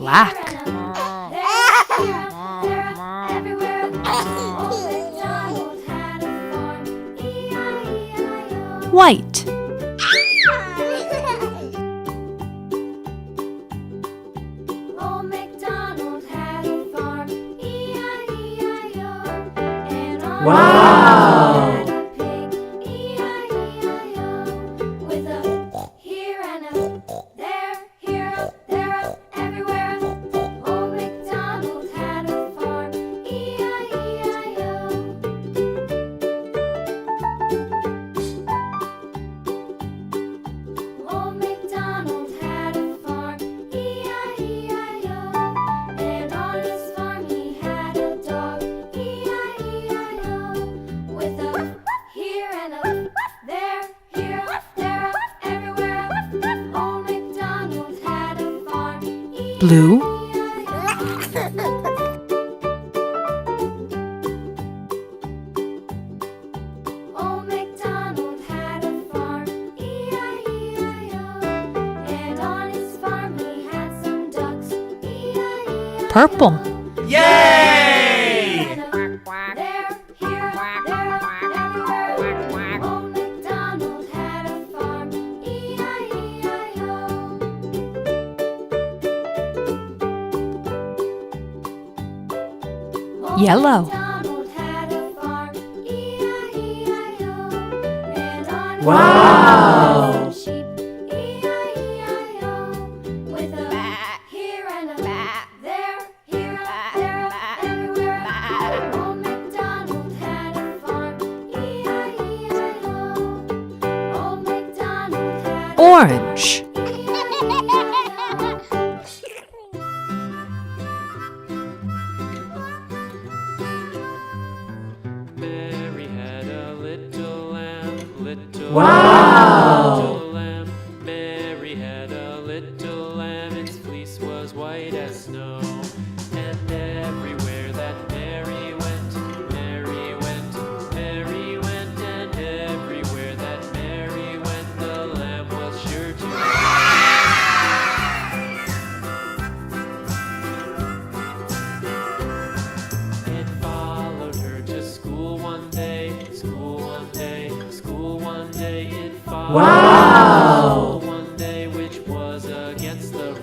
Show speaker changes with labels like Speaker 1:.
Speaker 1: black. White.
Speaker 2: Wow!
Speaker 1: Blue. Purple.
Speaker 2: Yay!
Speaker 1: Yellow.
Speaker 2: Wow!
Speaker 1: Orange.
Speaker 3: Mary had a little lamb, little
Speaker 2: Wow!
Speaker 3: little lamb. Mary had a little lamb, its fleece was white as snow. And everywhere that Mary went, Mary went, Mary went, and everywhere that Mary went, the lamb was sure to. It followed her to school one day, school one day, school one day. It followed her to
Speaker 2: Wow!
Speaker 3: school one day, which was against the